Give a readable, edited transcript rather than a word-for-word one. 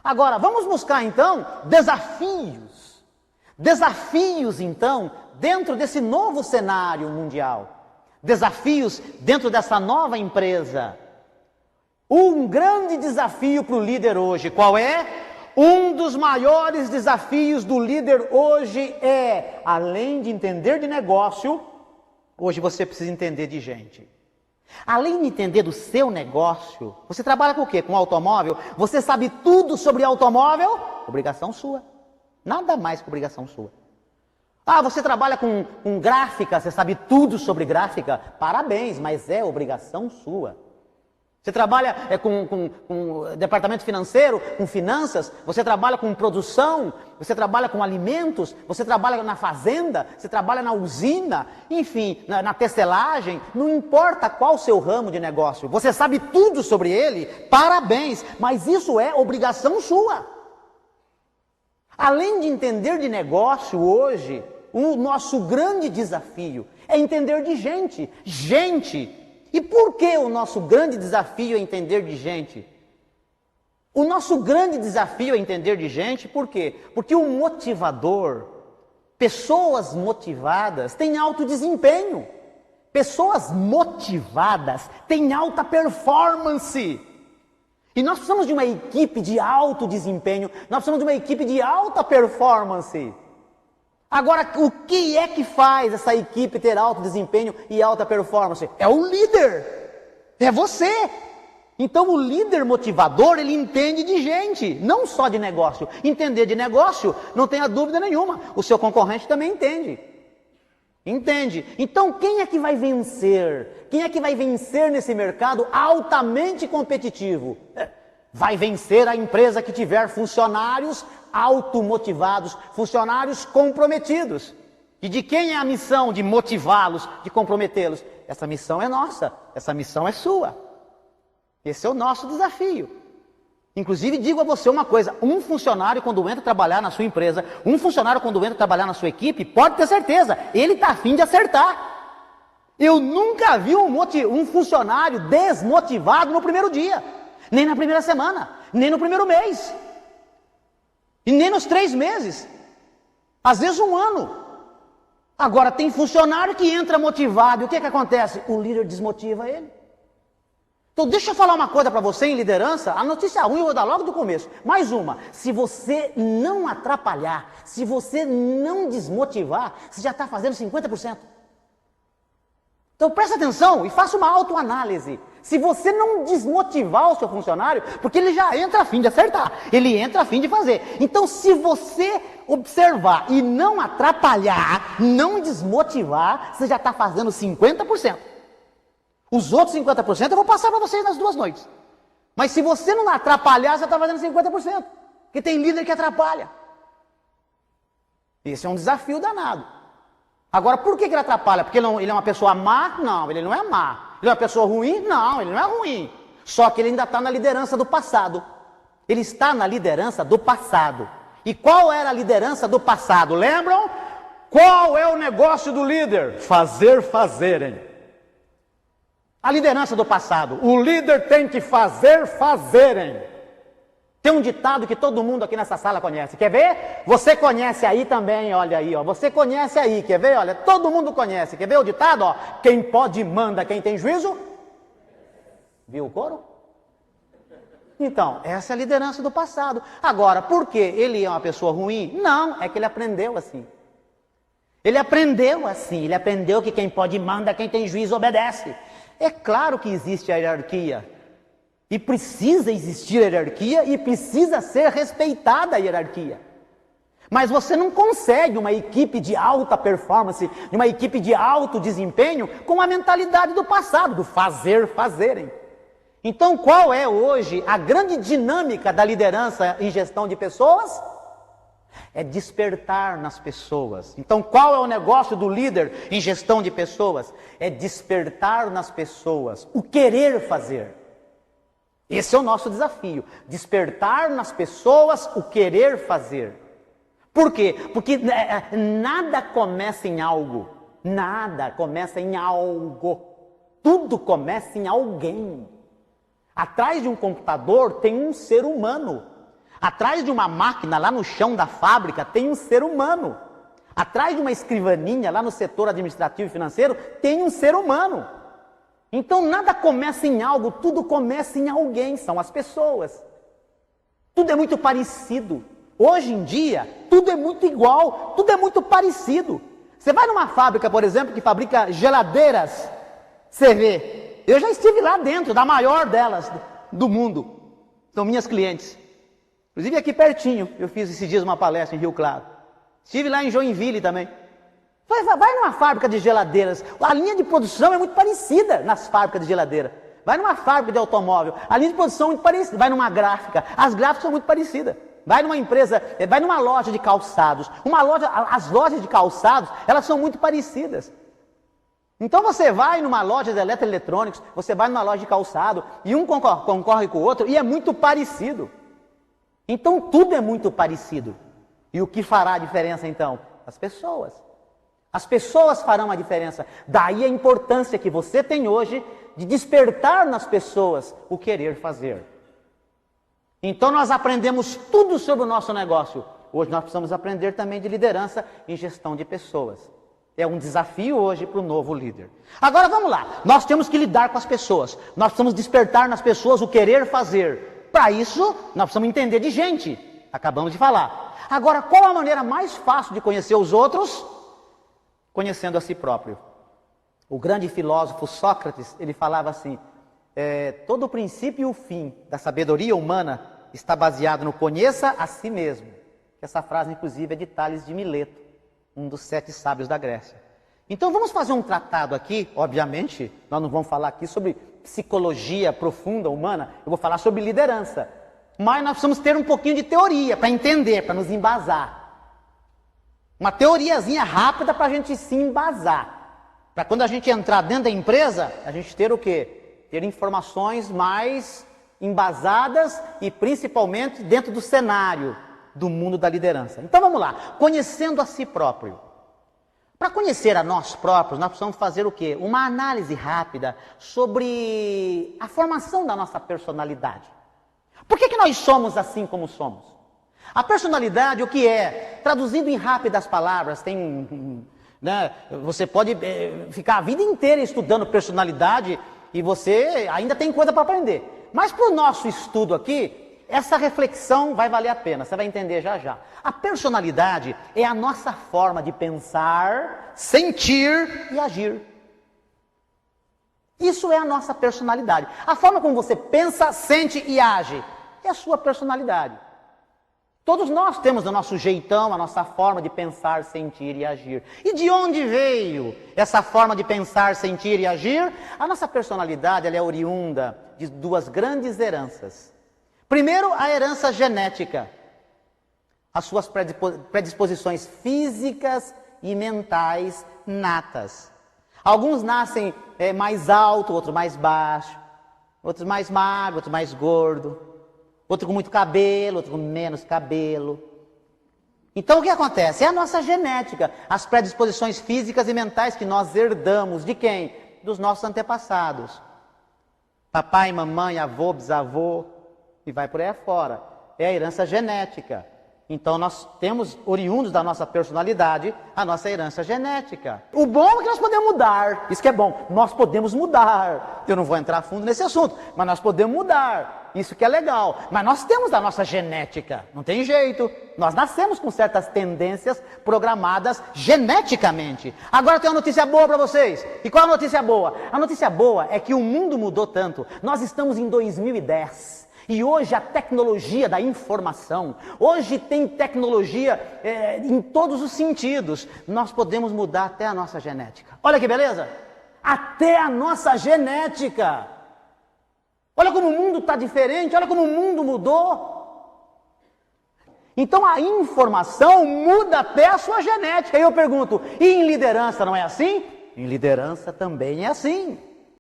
Agora, vamos buscar então desafios. Desafios então dentro desse novo cenário mundial. Desafios dentro dessa nova empresa. Um grande desafio para o líder hoje, qual é? Um dos maiores desafios do líder hoje é, além de entender de negócio, hoje você precisa entender de gente. Além de entender do seu negócio, você trabalha com o quê? Com automóvel? Você sabe tudo sobre automóvel? Obrigação sua. Nada mais que obrigação sua. Ah, você trabalha com gráfica, você sabe tudo sobre gráfica? Parabéns, mas é obrigação sua. Você trabalha com departamento financeiro, com finanças, você trabalha com produção, você trabalha com alimentos, você trabalha na fazenda, você trabalha na usina, enfim, na tecelagem, não importa qual o seu ramo de negócio, você sabe tudo sobre ele, parabéns, mas isso é obrigação sua. Além de entender de negócio hoje, o nosso grande desafio é entender de gente. Gente! E por que o nosso grande desafio é entender de gente? O nosso grande desafio é entender de gente, por quê? Porque o motivador, pessoas motivadas, têm alto desempenho. Pessoas motivadas têm alta performance. E nós precisamos de uma equipe de alto desempenho, nós precisamos de uma equipe de alta performance. Agora, o que é que faz essa equipe ter alto desempenho e alta performance? É o líder, é você. Então o líder motivador, ele entende de gente, não só de negócio. Entender de negócio, não tenha dúvida nenhuma, o seu concorrente também entende. Entende? Então quem é que vai vencer? Quem é que vai vencer nesse mercado altamente competitivo? Vai vencer a empresa que tiver funcionários automotivados, funcionários comprometidos. E de quem é a missão de motivá-los, de comprometê-los? Essa missão é nossa, essa missão é sua. Esse é o nosso desafio. Inclusive, digo a você uma coisa, um funcionário quando entra trabalhar na sua empresa, um funcionário quando entra trabalhar na sua equipe, pode ter certeza, ele está a fim de acertar. Eu nunca vi um funcionário desmotivado no primeiro dia, nem na primeira semana, nem no primeiro mês. E nem nos 3 meses, às vezes 1 ano. Agora tem funcionário que entra motivado, e o que acontece? O líder desmotiva ele. Então deixa eu falar uma coisa para você em liderança, a notícia ruim eu vou dar logo do começo. Mais uma, se você não atrapalhar, se você não desmotivar, você já está fazendo 50%. Então presta atenção e faça uma autoanálise. Se você não desmotivar o seu funcionário, porque ele já entra a fim de acertar, ele entra a fim de fazer. Então se você observar e não atrapalhar, não desmotivar, você já está fazendo 50%. Os outros 50% eu vou passar para vocês nas 2 noites. Mas se você não atrapalhar, você está fazendo 50%. Porque tem líder que atrapalha. Esse é um desafio danado. Agora, por que ele atrapalha? Porque ele é uma pessoa má? Não, ele não é má. Ele é uma pessoa ruim? Não, ele não é ruim. Só que ele ainda está na liderança do passado. Ele está na liderança do passado. E qual era a liderança do passado? Lembram? Qual é o negócio do líder? Fazerem. A liderança do passado. O líder tem que fazerem. Tem um ditado que todo mundo aqui nessa sala conhece. Quer ver? Você conhece aí também, olha aí, ó. Você conhece aí, quer ver? Olha, todo mundo conhece. Quer ver o ditado? Ó? Quem pode manda, quem tem juízo. Viu o coro? Então, essa é a liderança do passado. Agora, por que ele é uma pessoa ruim? Não, é que ele aprendeu assim. Ele aprendeu assim. Ele aprendeu que quem pode manda, quem tem juízo obedece. É claro que existe a hierarquia. E precisa existir a hierarquia e precisa ser respeitada a hierarquia. Mas você não consegue uma equipe de alta performance, uma equipe de alto desempenho com a mentalidade do passado, do fazerem. Então qual é hoje a grande dinâmica da liderança em gestão de pessoas? É despertar nas pessoas. Então qual é o negócio do líder em gestão de pessoas? É despertar nas pessoas o querer fazer. Esse é o nosso desafio, despertar nas pessoas o querer fazer. Por quê? Porque nada começa em algo, nada começa em algo, tudo começa em alguém. Atrás de um computador tem um ser humano, Atrás de uma máquina, lá no chão da fábrica, tem um ser humano. Atrás de uma escrivaninha, lá no setor administrativo e financeiro, tem um ser humano. Então nada começa em algo, tudo começa em alguém, são as pessoas. Tudo é muito parecido. Hoje em dia, tudo é muito igual, tudo é muito parecido. Você vai numa fábrica, por exemplo, que fabrica geladeiras, você vê. Eu já estive lá dentro, da maior delas do mundo. São minhas clientes. Inclusive aqui pertinho, eu fiz esses dias uma palestra em Rio Claro. Estive lá em Joinville também. Vai numa fábrica de geladeiras, a linha de produção é muito parecida nas fábricas de geladeira. Vai numa fábrica de automóvel, a linha de produção é muito parecida. Vai numa gráfica, as gráficas são muito parecidas. Vai numa empresa, vai numa loja de calçados. As lojas de calçados, elas são muito parecidas. Então você vai numa loja de eletroeletrônicos, você vai numa loja de calçado, e um concorre com o outro, e é muito parecido. Então tudo é muito parecido. E o que fará a diferença então? As pessoas. As pessoas farão a diferença. Daí a importância que você tem hoje de despertar nas pessoas o querer fazer. Então nós aprendemos tudo sobre o nosso negócio. Hoje nós precisamos aprender também de liderança e gestão de pessoas. É um desafio hoje para o novo líder. Agora vamos lá. Nós temos que lidar com as pessoas. Nós precisamos despertar nas pessoas o querer fazer. Para isso, nós precisamos entender de gente. Acabamos de falar. Agora, qual a maneira mais fácil de conhecer os outros? Conhecendo a si próprio. O grande filósofo Sócrates, ele falava assim, todo o princípio e o fim da sabedoria humana está baseado no conheça a si mesmo. Essa frase, inclusive, é de Tales de Mileto, um dos 7 sábios da Grécia. Então vamos fazer um tratado aqui, obviamente, nós não vamos falar aqui sobre psicologia profunda humana, eu vou falar sobre liderança. Mas nós precisamos ter um pouquinho de teoria para entender, para nos embasar. Uma teoriazinha rápida para a gente se embasar. Para quando a gente entrar dentro da empresa, a gente ter o quê? Ter informações mais embasadas e principalmente dentro do cenário do mundo da liderança. Então vamos lá, conhecendo a si próprio. Para conhecer a nós próprios, nós precisamos fazer o quê? Uma análise rápida sobre a formação da nossa personalidade. Por que nós somos assim como somos? A personalidade, o que é? Traduzindo em rápidas palavras, você pode ficar a vida inteira estudando personalidade e você ainda tem coisa para aprender. Mas para o nosso estudo aqui, essa reflexão vai valer a pena, você vai entender já já. A personalidade é a nossa forma de pensar, sentir e agir. Isso é a nossa personalidade. A forma como você pensa, sente e age é a sua personalidade. Todos nós temos o nosso jeitão, a nossa forma de pensar, sentir e agir. E de onde veio essa forma de pensar, sentir e agir? A nossa personalidade ela é oriunda de 2 grandes heranças. Primeiro, a herança genética. As suas predisposições físicas e mentais natas. Alguns nascem mais alto, outros mais baixo, outros mais magro, outros mais gordo. Outro com muito cabelo, outro com menos cabelo. Então o que acontece? É a nossa genética, as predisposições físicas e mentais que nós herdamos. De quem? Dos nossos antepassados. Papai, mamãe, avô, bisavô, e vai por aí afora. É a herança genética. Então nós temos, oriundos da nossa personalidade, a nossa herança genética. O bom é que nós podemos mudar, isso que é bom, nós podemos mudar. Eu não vou entrar a fundo nesse assunto, mas nós podemos mudar, isso que é legal. Mas nós temos a nossa genética, não tem jeito. Nós nascemos com certas tendências programadas geneticamente. Agora tem uma notícia boa para vocês. E qual é a notícia boa? A notícia boa é que o mundo mudou tanto. Nós estamos em 2010. E hoje a tecnologia da informação, hoje tem tecnologia em todos os sentidos. Nós podemos mudar até a nossa genética. Olha que beleza! Até a nossa genética. Olha como o mundo está diferente, olha como o mundo mudou. Então a informação muda até a sua genética. E eu pergunto, e em liderança não é assim? Em liderança também é assim.